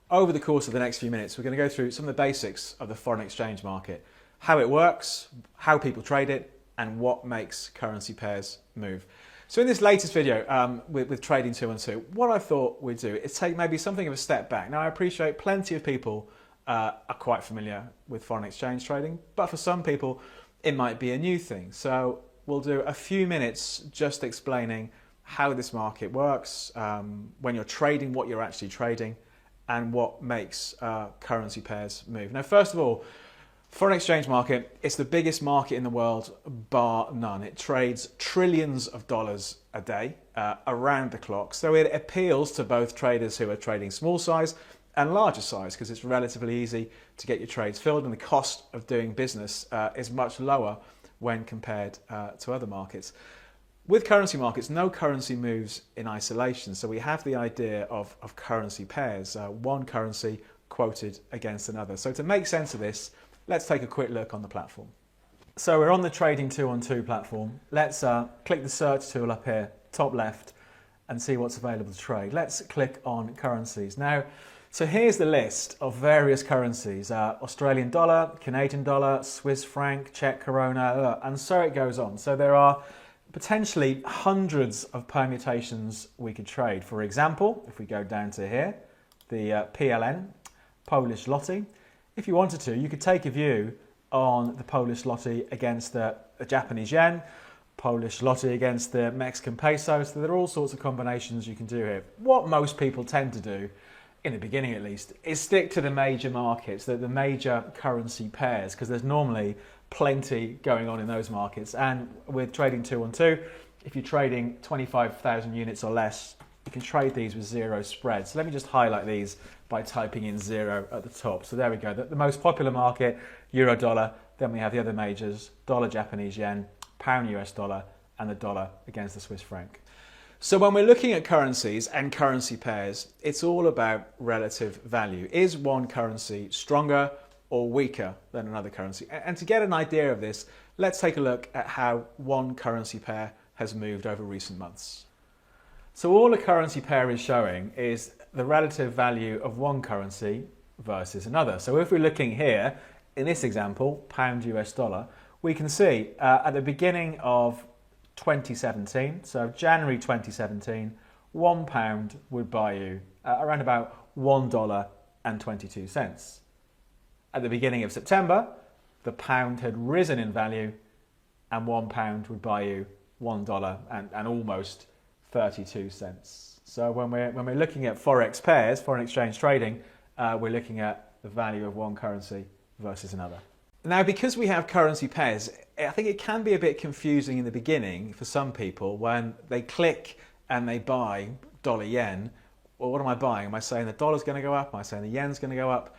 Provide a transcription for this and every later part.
Over the course of the next few minutes, we're going to go through some of the basics of the foreign exchange market, how it works, how people trade it, and what makes currency pairs move. So in this latest video with Trading 212, what I thought we'd do is take maybe something of a step back. Now I appreciate plenty of people are quite familiar with foreign exchange trading, but for some people it might be a new thing. So we'll do a few minutes just explaining how this market works, when you're trading, what you're actually trading, and what makes currency pairs move. Now, first of all, foreign exchange market, it's the biggest market in the world, bar none. It trades trillions of dollars a day around the clock. So it appeals to both traders who are trading small size and larger size because it's relatively easy to get your trades filled and the cost of doing business is much lower when compared to other markets. With currency markets, no currency moves in isolation. So we have the idea of currency pairs, one currency quoted against another. So to make sense of this, let's take a quick look on the platform. So we're on the Trading 212 platform. Let's click the search tool up here, top left, and see what's available to trade. Let's click on currencies. Now, so here's the list of various currencies, Australian dollar, Canadian dollar, Swiss franc, Czech koruna, and so it goes on. So there are potentially hundreds of permutations we could trade. For example, if we go down to here, the PLN, Polish zloty, if you wanted to, you could take a view on the Polish zloty against the Japanese yen, Polish zloty against the Mexican peso. So there are all sorts of combinations you can do here. What most people tend to do, in the beginning at least, is stick to the major markets, the major currency pairs, because there's normally plenty going on in those markets. And with Trading 212, if you're trading 25,000 units or less, you can trade these with zero spread. So let me just highlight these by typing in zero at the top. So there we go. The most popular market, euro dollar. Then we have the other majors, dollar Japanese yen, pound US dollar, and the dollar against the Swiss franc. So when we're looking at currencies and currency pairs, it's all about relative value. Is one currency stronger or weaker than another currency? And to get an idea of this, let's take a look at how one currency pair has moved over recent months. So all a currency pair is showing is the relative value of one currency versus another. So if we're looking here, in this example, pound US dollar, we can see at the beginning of 2017, so January 2017, £1 would buy you around about $1.22. At the beginning of September, the pound had risen in value and £1 would buy you $1 and almost 32 cents. So when we're looking at Forex pairs, foreign exchange trading, we're looking at the value of one currency versus another. Now, because we have currency pairs, I think it can be a bit confusing in the beginning for some people when they click and they buy dollar yen. Well, what am I buying? Am I saying the dollar's going to go up? Am I saying the yen's going to go up?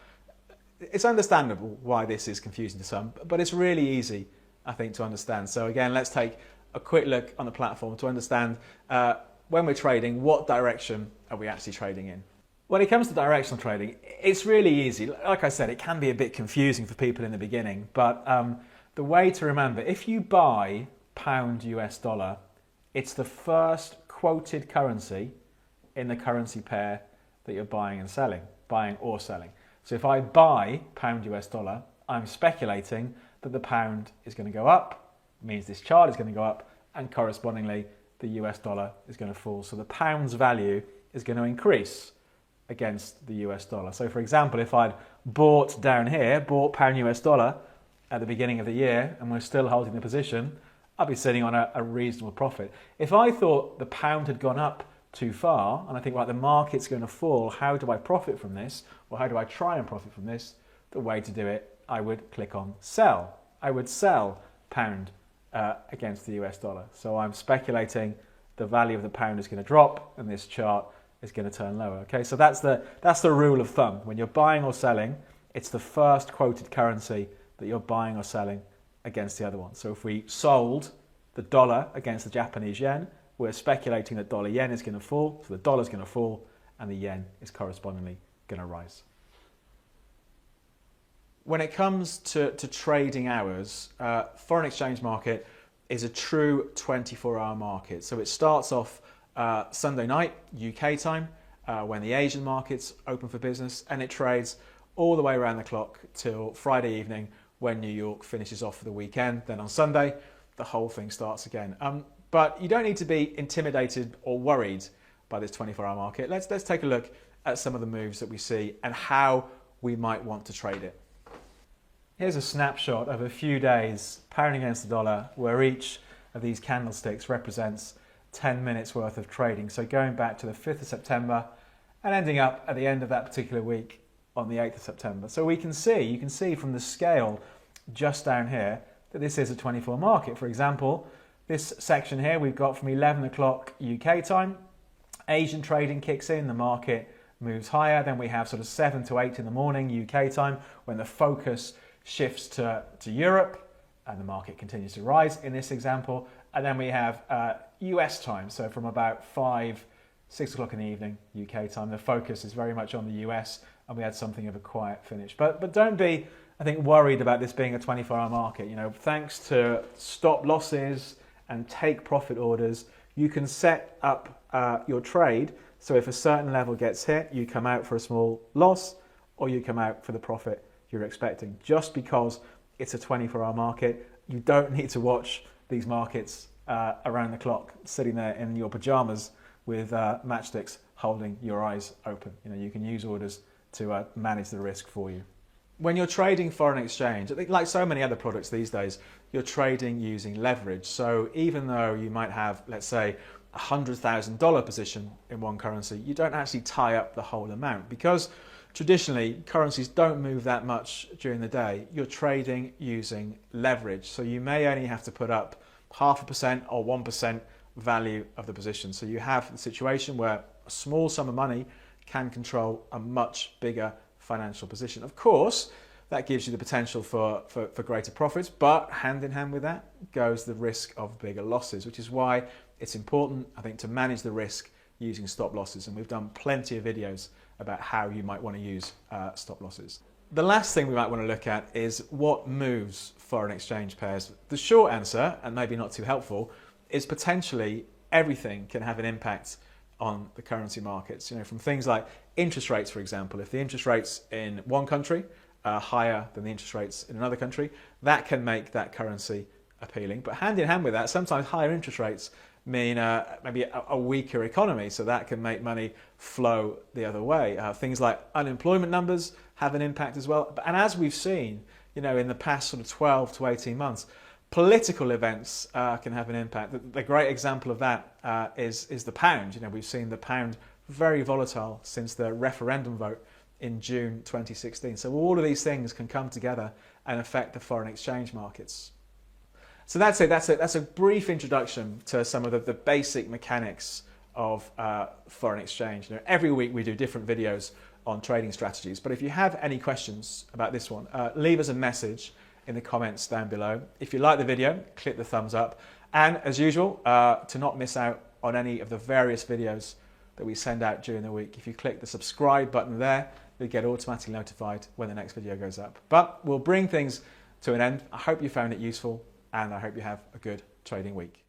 It's understandable why this is confusing to some, but it's really easy, I think, to understand. So again, let's take a quick look on the platform to understand when we're trading, what direction are we actually trading in? When it comes to directional trading, it's really easy. Like I said, it can be a bit confusing for people in the beginning, but the way to remember, if you buy pound US dollar, it's the first quoted currency in the currency pair that you're buying and selling, buying or selling. So if I buy pound US dollar, I'm speculating that the pound is going to go up, means this chart is going to go up, and correspondingly the US dollar is going to fall. So the pound's value is going to increase against the US dollar. So for example, if I'd bought down here, bought pound US dollar at the beginning of the year, and we're still holding the position, I'd be sitting on a reasonable profit. If I thought the pound had gone up too far, and I think, right, the market's going to fall, how do I profit from this? Or how do I try and profit from this? The way to do it, I would click on sell. I would sell pound against the US dollar. So I'm speculating the value of the pound is going to drop and this chart is going to turn lower. Okay, so that's the rule of thumb. When you're buying or selling, it's the first quoted currency that you're buying or selling against the other one. So if we sold the dollar against the Japanese yen, we're speculating that dollar yen is going to fall, so the dollar is going to fall and the yen is correspondingly going to rise. When it comes to trading hours, foreign exchange market is a true 24-hour market. So it starts off Sunday night, UK time, when the Asian markets open for business, and it trades all the way around the clock till Friday evening when New York finishes off for the weekend. Then on Sunday, the whole thing starts again. But you don't need to be intimidated or worried by this 24-hour market. Let's take a look at some of the moves that we see and how we might want to trade it. Here's a snapshot of a few days pound against the dollar where each of these candlesticks represents 10 minutes worth of trading. So going back to the 5th of September and ending up at the end of that particular week on the 8th of September. So you can see from the scale just down here that this is a 24 market. For example, this section here we've got from 11 o'clock UK time, Asian trading kicks in, the market moves higher. Then we have sort of 7 to 8 in the morning UK time when the focus shifts to Europe and the market continues to rise in this example. And then we have US time, so from about 6 o'clock in the evening UK time, the focus is very much on the US, and we had something of a quiet finish. But don't be, I think, worried about this being a 24-hour market. You know, thanks to stop losses and take profit orders, you can set up your trade. So if a certain level gets hit, you come out for a small loss or you come out for the profit you're expecting. Just because it's a 24-hour market, you don't need to watch these markets around the clock, sitting there in your pajamas with matchsticks holding your eyes open. You know, you can use orders to manage the risk for you. When you're trading foreign exchange, I think like so many other products these days, you're trading using leverage. So even though you might have, let's say, a $100,000 position in one currency, you don't actually tie up the whole amount because traditionally currencies don't move that much during the day. You're trading using leverage. So you may only have to put up 0.5% or 1% value of the position. So you have the situation where a small sum of money can control a much bigger financial position. Of course, that gives you the potential for greater profits, but hand in hand with that goes the risk of bigger losses, which is why it's important, I think, to manage the risk using stop losses. And we've done plenty of videos about how you might want to use stop losses. The last thing we might want to look at is what moves foreign exchange pairs. The short answer, and maybe not too helpful, is potentially everything can have an impact on the currency markets. You know, from things like interest rates, for example. If the interest rates in one country are higher than the interest rates in another country, that can make that currency appealing. But hand in hand with that, sometimes higher interest rates mean maybe a weaker economy, so that can make money flow the other way. Things like unemployment numbers have an impact as well. And as we've seen, you know, in the past sort of 12 to 18 months, political events can have an impact. The great example of that is the pound. You know, we've seen the pound very volatile since the referendum vote in June 2016. So all of these things can come together and affect the foreign exchange markets. So that's it. That's a brief introduction to some of the basic mechanics of foreign exchange. You know, every week we do different videos on trading strategies. But if you have any questions about this one, leave us a message in the comments down below. If you like the video, click the thumbs up. And as usual, to not miss out on any of the various videos that we send out during the week, if you click the subscribe button there, you'll get automatically notified when the next video goes up. But we'll bring things to an end. I hope you found it useful, and I hope you have a good trading week.